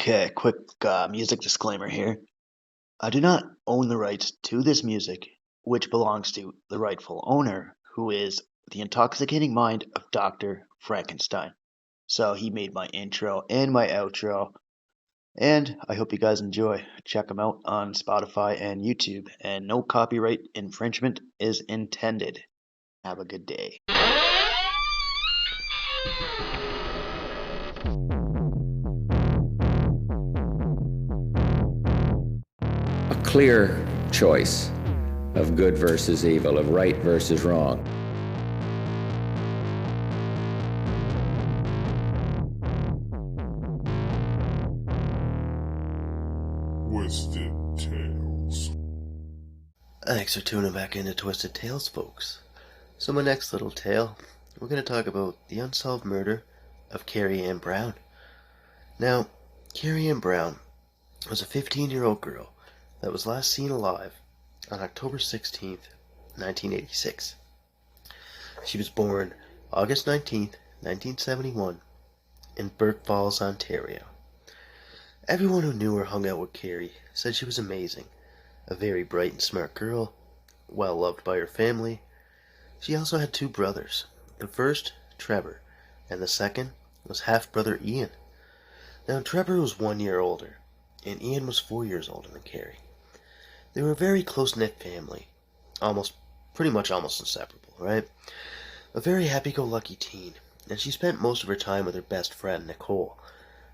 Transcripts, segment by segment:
Okay, quick music disclaimer here. I do not own the rights to this music, which belongs to the rightful owner, who is the intoxicating mind of Dr. Frankenstein. So he made my intro and my outro, and I hope you guys enjoy. Check them out on Spotify and YouTube, and no copyright infringement is intended. Have a good day. A clear choice of good versus evil, of right versus wrong. Twisted Tales. Thanks for tuning back into Twisted Tales, folks. So my next little tale, we're going to talk about the unsolved murder of Kerrie Ann Brown. Now, Kerrie Ann Brown was a 15-year-old girl that was last seen alive on October 16th, 1986. She was born August 19th, 1971, in Burke Falls, Ontario. Everyone who knew or hung out with Kerrie said she was amazing, a very bright and smart girl, well loved by her family. She also had two brothers, the first, Trevor, and the second was half-brother Ian. Now, Trevor was 1 year older, and Ian was 4 years older than Kerrie. They were a very close-knit family, pretty much almost inseparable, right? A very happy-go-lucky teen, and she spent most of her time with her best friend, Nicole.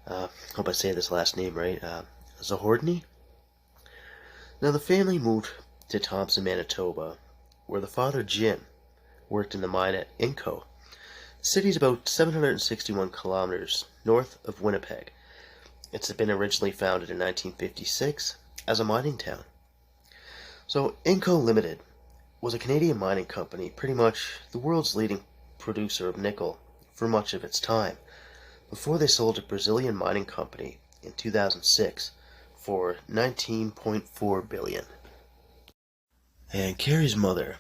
Hope I say this last name right, Zahordny? Now, the family moved to Thompson, Manitoba, where the father, Jim, worked in the mine at Inco. The city's about 761 kilometers north of Winnipeg. It's been originally founded in 1956 as a mining town. So, Inco Limited was a Canadian mining company, pretty much the world's leading producer of nickel for much of its time, before they sold to Brazilian mining company in 2006 for $19.4 billion. And Kerrie's mother,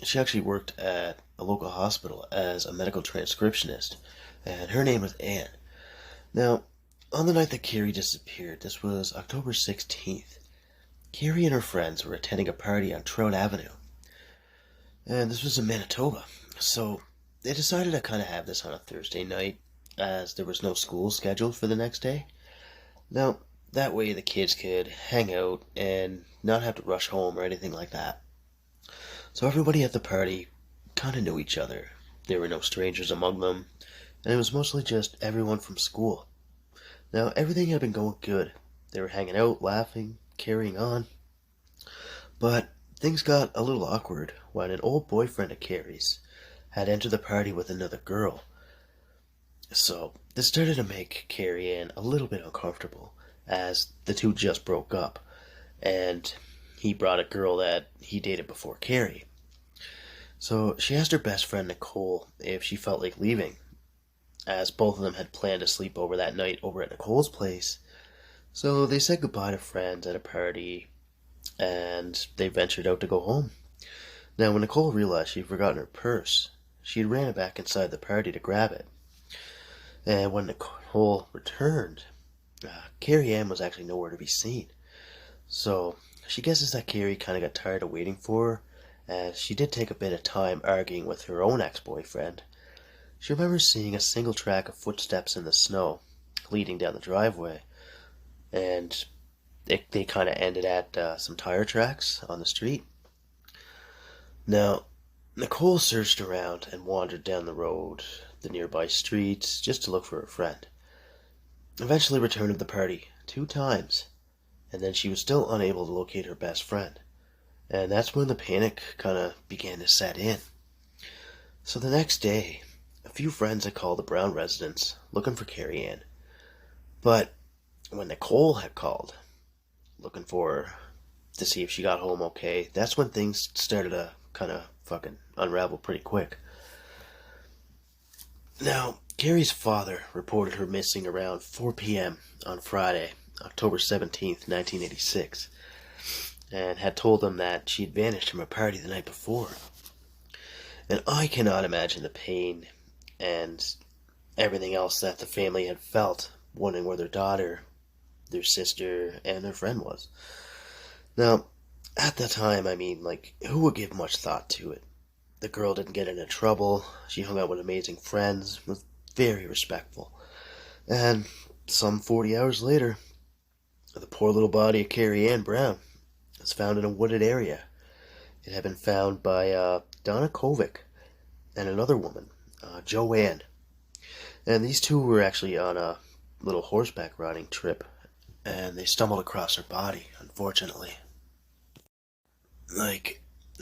she actually worked at a local hospital as a medical transcriptionist, and her name was Anne. Now, on the night that Kerrie disappeared, this was October 16th, Kerrie and her friends were attending a party on Trout Avenue. And this was in Manitoba, so they decided to kind of have this on a Thursday night, as there was no school scheduled for the next day. Now, that way the kids could hang out and not have to rush home or anything like that. So everybody at the party kind of knew each other. There were no strangers among them, and it was mostly just everyone from school. Now, everything had been going good. They were hanging out, laughing, carrying on. But things got a little awkward when an old boyfriend of Kerrie's had entered the party with another girl. So this started to make Kerrie Ann a little bit uncomfortable, as the two just broke up, and he brought a girl that he dated before Kerrie. So she asked her best friend Nicole if she felt like leaving, as both of them had planned to sleep over that night over at Nicole's place. So they said goodbye to friends at a party, and they ventured out to go home. Now, when Nicole realized she'd forgotten her purse, she ran back inside the party to grab it. And when Nicole returned, Kerrie Ann was actually nowhere to be seen. So she guesses that Kerrie kind of got tired of waiting for her, as she did take a bit of time arguing with her own ex-boyfriend. She remembers seeing a single track of footsteps in the snow leading down the driveway, and they kind of ended at some tire tracks on the street. Now, Nicole searched around and wandered down the road, the nearby streets, just to look for her friend. Eventually returned to the party 2 times, and then she was still unable to locate her best friend. And that's when the panic kind of began to set in. So the next day, a few friends had called the Brown residence looking for Kerrie Ann. But when Nicole had called, looking for her to see if she got home okay, that's when things started to kind of fucking unravel pretty quick. Now, Kerrie's father reported her missing around 4 p.m. on Friday, October 17th, 1986, and had told them that she had vanished from a party the night before. And I cannot imagine the pain and everything else that the family had felt, wondering where their daughter their sister and their friend was. Now, at the time, who would give much thought to it? The girl didn't get into trouble. She hung out with amazing friends, was very respectful. And some 40 hours later, the poor little body of Kerrie Ann Brown was found in a wooded area. It had been found by Donna Kovic and another woman, Joanne. And these two were actually on a little horseback riding trip, and they stumbled across her body, unfortunately.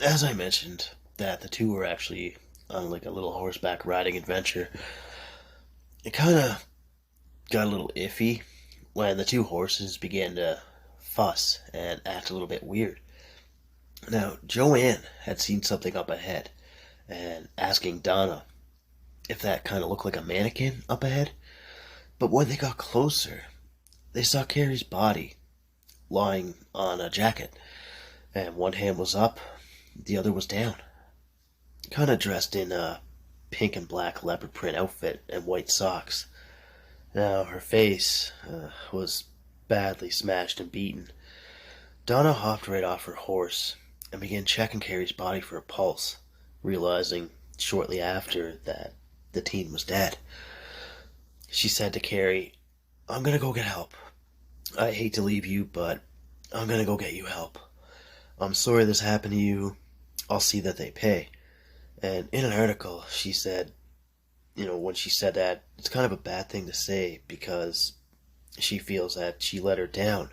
As I mentioned, that the two were actually on a little horseback riding adventure. It kind of got a little iffy when the two horses began to fuss and act a little bit weird. Now, Joanne had seen something up ahead and asking Donna if that kind of looked like a mannequin up ahead. But when they got closer, they saw Kerrie's body lying on a jacket, and one hand was up, the other was down. Kind of dressed in a pink and black leopard print outfit and white socks. Now, her face was badly smashed and beaten. Donna hopped right off her horse and began checking Kerrie's body for a pulse, realizing shortly after that the teen was dead. She said to Kerrie, "I'm gonna go get help. I hate to leave you, but I'm gonna go get you help. I'm sorry this happened to you. I'll see that they pay." And in an article, she said, when she said that, it's kind of a bad thing to say because she feels that she let her down.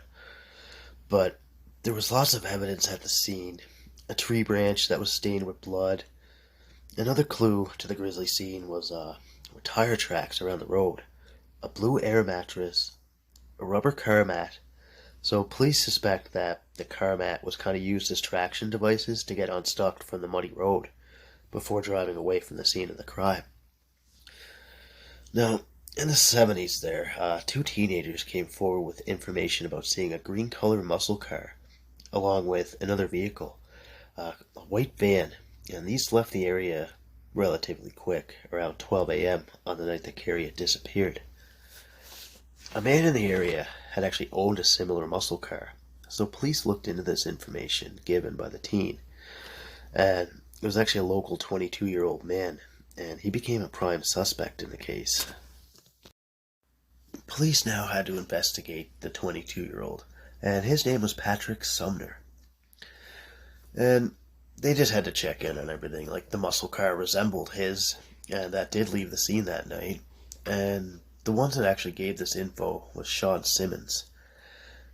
But there was lots of evidence at the scene. A tree branch that was stained with blood. Another clue to the grisly scene was were tire tracks around the road, a blue air mattress, a rubber car mat. So police suspect that the car mat was kind of used as traction devices to get unstuck from the muddy road before driving away from the scene of the crime. Now, in the 70s two teenagers came forward with information about seeing a green-colored muscle car, along with another vehicle, a white van, and these left the area relatively quick, around 12 a.m. on the night that Kerrie had disappeared. A man in the area had actually owned a similar muscle car, so police looked into this information given by the teen, and it was actually a local 22-year-old man, and he became a prime suspect in the case. Police now had to investigate the 22-year-old, and his name was Patrick Sumner. And they just had to check in on everything, the muscle car resembled his, and that did leave the scene that night. And the ones that actually gave this info was Sean Simmons.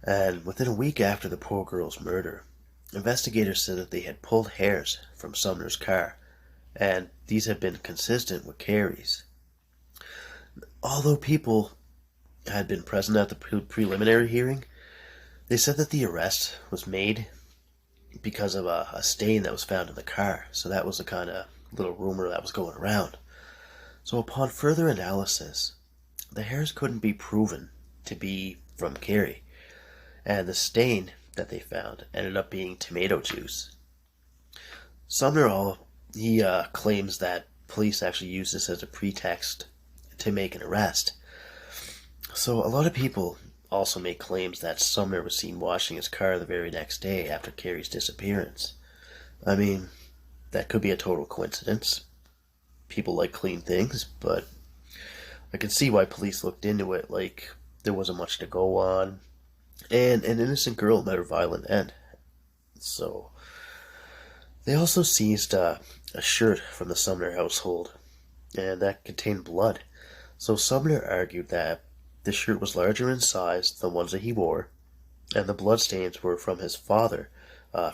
And within a week after the poor girl's murder, investigators said that they had pulled hairs from Sumner's car, and these had been consistent with Kerrie's. Although people had been present at the preliminary hearing, they said that the arrest was made because of a stain that was found in the car. So that was the kind of little rumor that was going around. So upon further analysis, the hairs couldn't be proven to be from Kerrie, and the stain that they found ended up being tomato juice. Sumner claims that police actually used this as a pretext to make an arrest. So a lot of people also make claims that Sumner was seen washing his car the very next day after Kerrie's disappearance. That could be a total coincidence. People like clean things, but I can see why police looked into it like there wasn't much to go on, and an innocent girl met her violent end. So they also seized a shirt from the Sumner household, and that contained blood. So Sumner argued that the shirt was larger in size than the ones that he wore, and the bloodstains were from his father,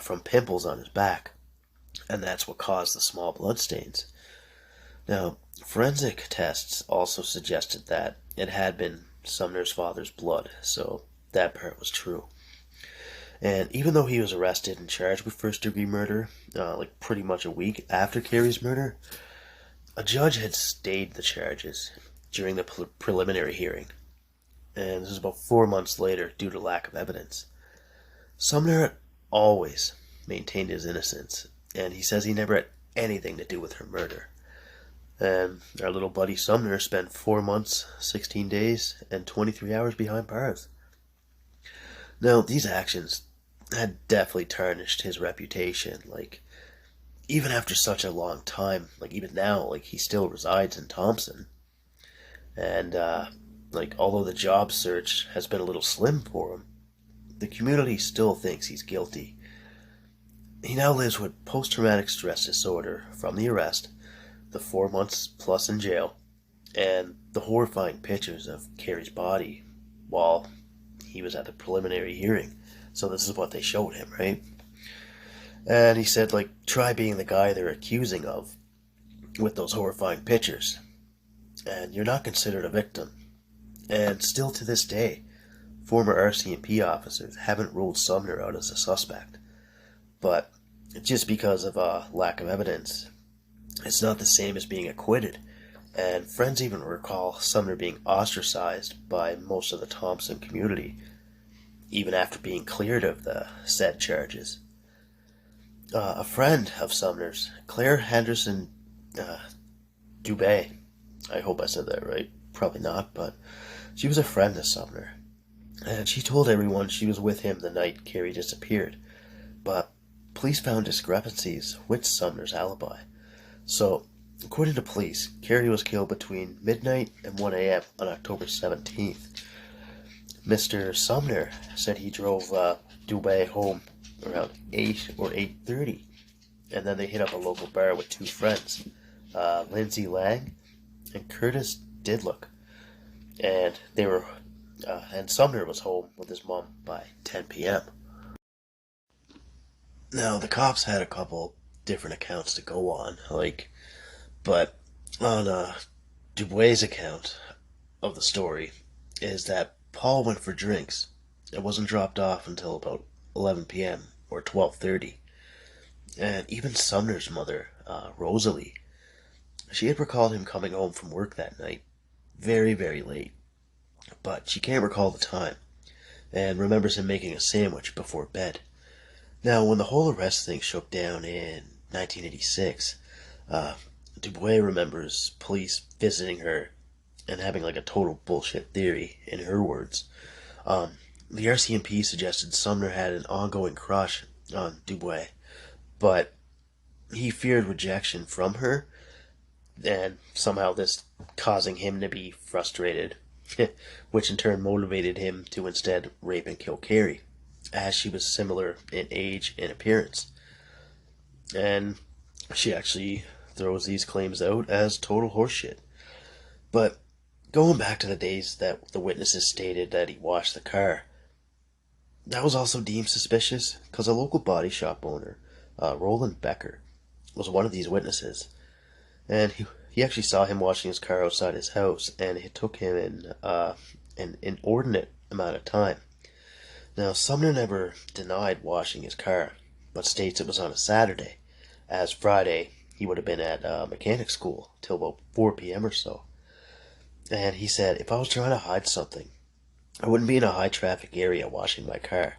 from pimples on his back, and that's what caused the small bloodstains. Now, forensic tests also suggested that it had been Sumner's father's blood, so that part was true. And even though he was arrested and charged with first-degree murder, pretty much a week after Kerrie's murder, a judge had stayed the charges during the preliminary hearing. And this was about 4 months later due to lack of evidence. Sumner had always maintained his innocence, and he says he never had anything to do with her murder. And our little buddy Sumner spent 4 months, 16 days, and 23 hours behind bars. Now, these actions had definitely tarnished his reputation. Like, even after such a long time, like, even now, like, he still resides in Thompson. And, like, although the job search has been a little slim for him, the community still thinks he's guilty. He now lives with post-traumatic stress disorder from the arrest, the 4 months plus in jail, and the horrifying pictures of Kerrie's body while he was at the preliminary hearing. So this is what they showed him, right? And he said, like, try being the guy they're accusing of with those horrifying pictures. And you're not considered a victim. And still to this day, former RCMP officers haven't ruled Sumner out as a suspect. But just because of a lack of evidence, it's not the same as being acquitted. And friends even recall Sumner being ostracized by most of the Thompson community, even after being cleared of the said charges. A friend of Sumner's, Claire Henderson Dubé, I hope I said that right, probably not, but she was a friend of Sumner, and she told everyone she was with him the night Kerrie disappeared, but police found discrepancies with Sumner's alibi. So, according to police, Kerrie was killed between midnight and 1 a.m. on October 17th. Mr. Sumner said he drove Dubé home around 8 or 8:30, and then they hit up a local bar with two friends, Lindsay Lang and Curtis Didlock, and and Sumner was home with his mom by 10 p.m. Now the cops had a couple different accounts to go on, but on Dubois' account of the story is that Paul went for drinks. It wasn't dropped off until about 11 p.m. or 12:30, and even Sumner's mother, Rosalie, she had recalled him coming home from work that night, very, very late, but she can't recall the time, and remembers him making a sandwich before bed. Now, when the whole arrest thing shook down in 1986, Dubois remembers police visiting her and having like a total bullshit theory, in her words. The RCMP suggested Sumner had an ongoing crush on Dubois, but he feared rejection from her, and somehow this causing him to be frustrated, which in turn motivated him to instead rape and kill Kerrie, as she was similar in age and appearance. And she actually throws these claims out as total horseshit. But going back to the days that the witnesses stated that he washed the car, that was also deemed suspicious because a local body shop owner, Roland Becker, was one of these witnesses. And he actually saw him washing his car outside his house, and it took him an inordinate amount of time. Now, Sumner never denied washing his car, but states it was on a Saturday, as Friday he would have been at mechanic school till about 4 p.m. or so. And he said, if I was trying to hide something, I wouldn't be in a high-traffic area washing my car.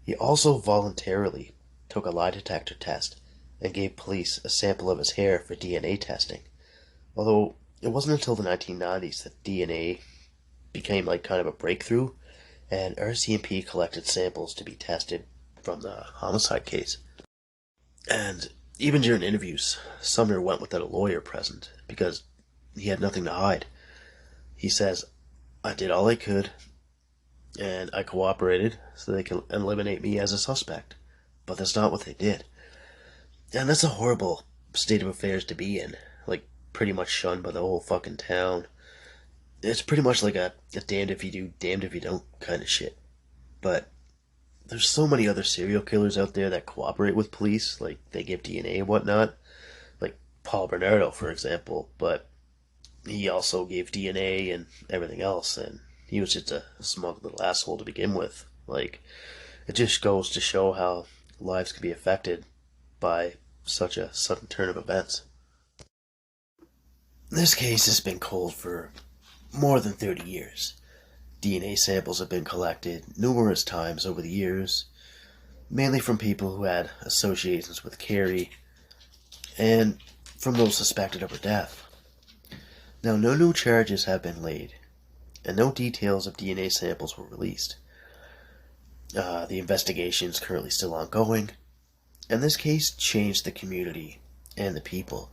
He also voluntarily took a lie detector test and gave police a sample of his hair for DNA testing. Although it wasn't until the 1990s that DNA became like kind of a breakthrough, and RCMP collected samples to be tested from the homicide case. And even during interviews, Sumner went without a lawyer present because he had nothing to hide. He says, I did all I could, and I cooperated so they could eliminate me as a suspect. But that's not what they did. And that's a horrible state of affairs to be in. Like, pretty much shunned by the whole fucking town. It's pretty much like a damned if you do, damned if you don't kind of shit. But there's so many other serial killers out there that cooperate with police. Like, they give DNA and whatnot. Like Paul Bernardo, for example. But he also gave DNA and everything else, and he was just a smug little asshole to begin with. Like, it just goes to show how lives can be affected by such a sudden turn of events. This case has been cold for more than 30 years. DNA samples have been collected numerous times over the years, mainly from people who had associations with Kerrie, and from those suspected of her death. Now, no new charges have been laid, and no details of DNA samples were released. The investigation is currently still ongoing, and this case changed the community and the people.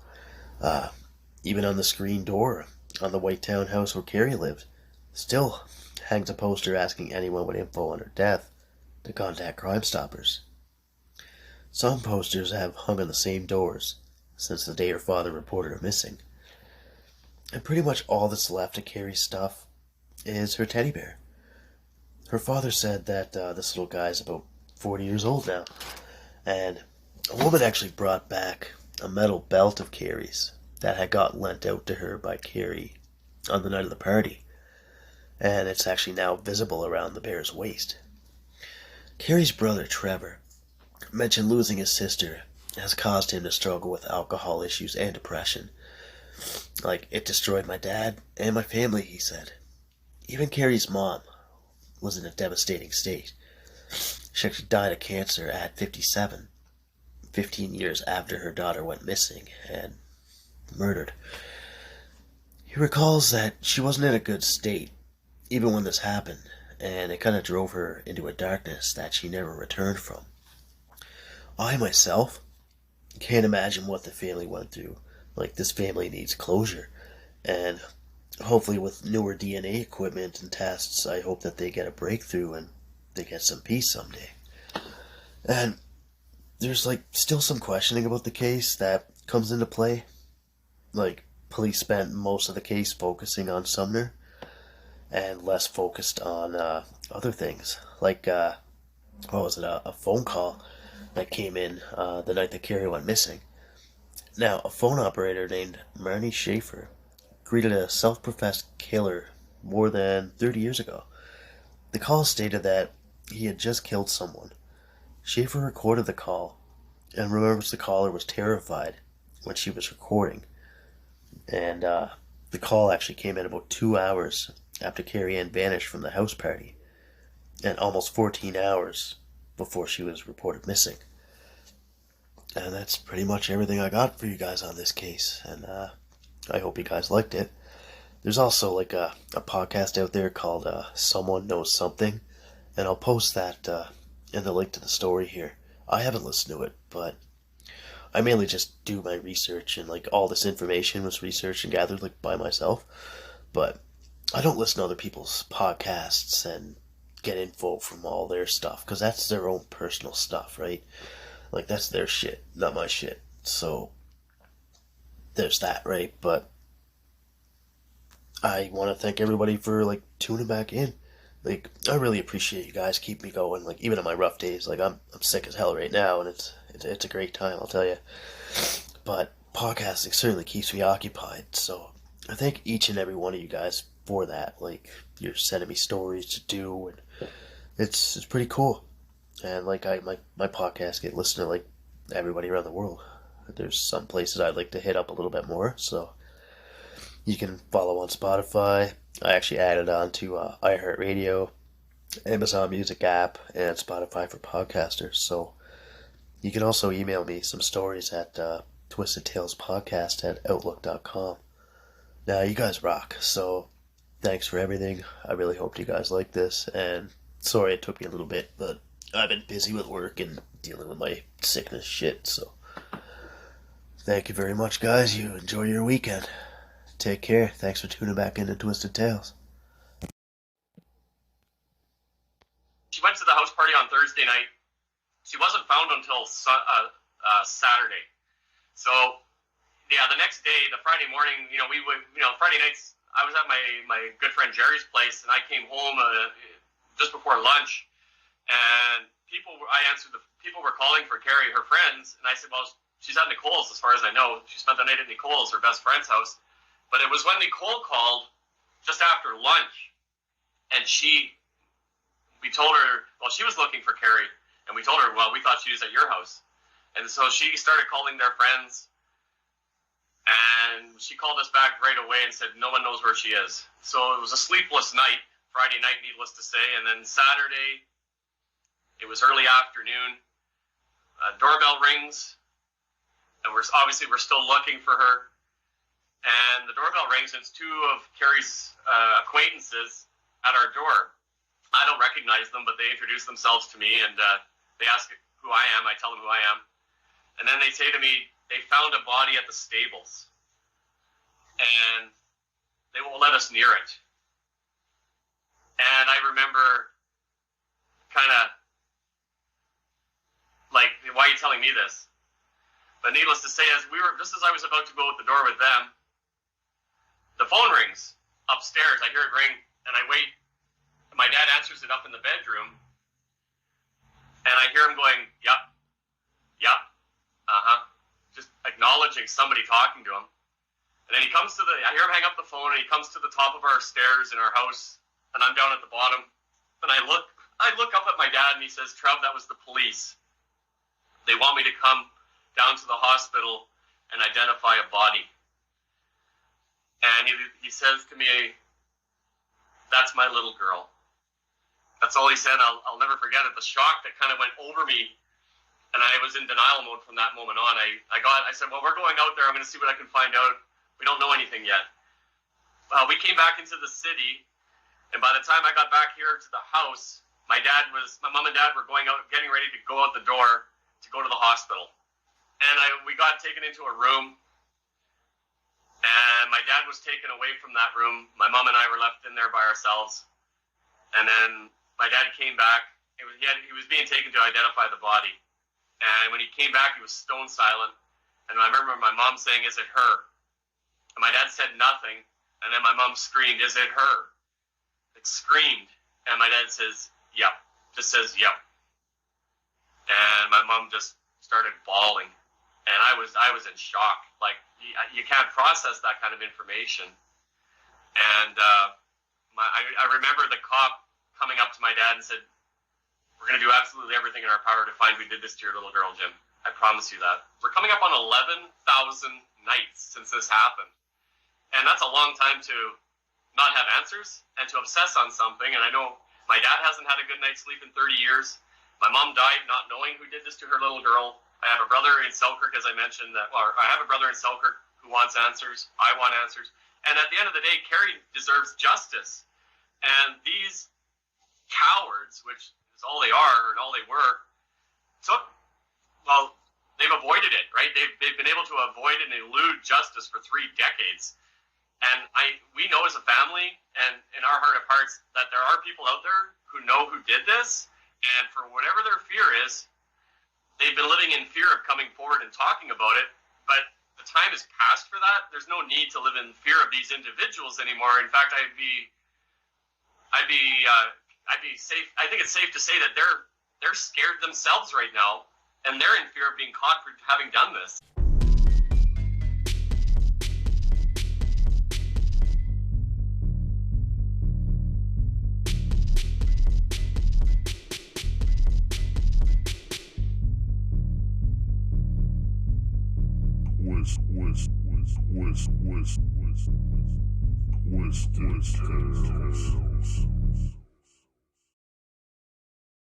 Even on the screen door on the white townhouse where Kerrie lived, still hangs a poster asking anyone with info on her death to contact Crime Stoppers. Some posters have hung on the same doors since the day her father reported her missing. And pretty much all that's left of Kerrie's stuff is her teddy bear. Her father said that this little guy's about 40 years old now. And a woman actually brought back a metal belt of Kerrie's that had got lent out to her by Kerrie on the night of the party. And it's actually now visible around the bear's waist. Kerrie's brother, Trevor, mentioned losing his sister has caused him to struggle with alcohol issues and depression. Like, it destroyed my dad and my family, he said. Even Kerrie's mom was in a devastating state. She actually died of cancer at 57, 15 years after her daughter went missing and murdered. He recalls that she wasn't in a good state, even when this happened, and it kind of drove her into a darkness that she never returned from. I, myself, can't imagine what the family went through. Like, this family needs closure, and hopefully with newer DNA equipment and tests, I hope that they get a breakthrough and they get some peace someday. And there's, like, still some questioning about the case that comes into play. Like, police spent most of the case focusing on Sumner and less focused on other things. Like, what was it, a phone call that came in the night that Kerrie went missing. Now, a phone operator named Marnie Schaefer greeted a self-professed killer more than 30 years ago. The call stated that he had just killed someone. Schaefer recorded the call and remembers the caller was terrified when she was recording. And the call actually came in about 2 hours after Kerrie Ann vanished from the house party, and almost 14 hours before she was reported missing. And that's pretty much everything I got for you guys on this case, and I hope you guys liked it. There's also like a podcast out there called Someone Knows Something, and I'll post that in the link to the story here. I haven't listened to it, but I mainly just do my research, and like all this information was researched and gathered like by myself. But I don't listen to other people's podcasts and get info from all their stuff, because that's their own personal stuff, right? Like, that's their shit, not my shit. So there's that, right? But I want to thank everybody for like tuning back in. Like, I really appreciate you guys keep me going. Like, even on my rough days, like I'm sick as hell right now, and it's a great time, I'll tell you. But podcasting certainly keeps me occupied. So I thank each and every one of you guys for that. Like, you're sending me stories to do, and it's pretty cool. And like my podcast get listened to like everybody around the world. There's some places I'd like to hit up a little bit more, so you can follow on Spotify. I actually added on to iHeartRadio, Amazon Music app, and Spotify for podcasters. So you can also email me some stories at twistedtalespodcast@outlook.com. Now, you guys rock, so thanks for everything. I really hope you guys like this, and sorry it took me a little bit, but I've been busy with work and dealing with my sickness shit, so thank you very much, guys. You enjoy your weekend. Take care. Thanks for tuning back into Twisted Tales. She went to the house party on Thursday night. She wasn't found until Saturday. So, yeah, the next day, the Friday morning, Friday nights, I was at my good friend Jerry's place, and I came home just before lunch, and people were calling for Kerrie, her friends, and I said, well, she's at Nicole's, as far as I know. She spent the night at Nicole's, her best friend's house. But it was when Nicole called just after lunch, and we told her, well, she was looking for Kerrie, and we told her, well, we thought she was at your house. And so she started calling their friends, and she called us back right away and said no one knows where she is. So it was a sleepless night, Friday night, needless to say, and then Saturday, it was early afternoon, doorbell rings, and we're still looking for her. And the doorbell rings, and it's two of Kerrie's acquaintances at our door. I don't recognize them, but they introduce themselves to me, and they ask who I am. I tell them who I am. And then they say to me, they found a body at the stables, and they won't let us near it. And I remember kind of like, why are you telling me this? But needless to say, just as I was about to go out the door with them, the phone rings upstairs. I hear it ring, and I wait. My dad answers it up in the bedroom, and I hear him going, "Yep, yep, just acknowledging somebody talking to him." And then I hear him hang up the phone, and he comes to the top of our stairs in our house, and I'm down at the bottom, and I look up at my dad, and he says, "Trev, that was the police. They want me to come down to the hospital and identify a body." And he says to me, "That's my little girl." That's all he said. I'll never forget it. The shock that kind of went over me, and I was in denial mode from that moment on. I said, "Well, we're going out there. I'm going to see what I can find out. We don't know anything yet." We came back into the city, and by the time I got back here to the house, my mom and dad were going out, getting ready to go out the door to go to the hospital. And we got taken into a room, and my dad was taken away from that room. My mom and I were left in there by ourselves. And then my dad came back. He was being taken to identify the body. And when he came back, he was stone silent. And I remember my mom saying, "Is it her?" And my dad said nothing. And then my mom screamed, "Is it her?" It screamed. And my dad says, "Yep." Just says, "Yep." And my mom just started bawling. And I was in shock. Like, you can't process that kind of information. And I remember the cop coming up to my dad and said, "We're going to do absolutely everything in our power to find who did this to your little girl, Jim. I promise you that." We're coming up on 11,000 nights since this happened. And that's a long time to not have answers and to obsess on something. And I know my dad hasn't had a good night's sleep in 30 years. My mom died not knowing who did this to her little girl. I have a brother in Selkirk, as I mentioned, I have a brother in Selkirk who wants answers. I want answers. And at the end of the day, Kerrie deserves justice. And these cowards, which is all they are and all they were, they've avoided it, right? They've been able to avoid and elude justice for 3 decades. And we know as a family and in our heart of hearts that there are people out there who know who did this, and for whatever their fear is, they've been living in fear of coming forward and talking about it. But the time is past for that. There's no need to live in fear of these individuals anymore. In fact, I'd be safe. I think it's safe to say that they're scared themselves right now, and they're in fear of being caught for having done this. Twisted Tales.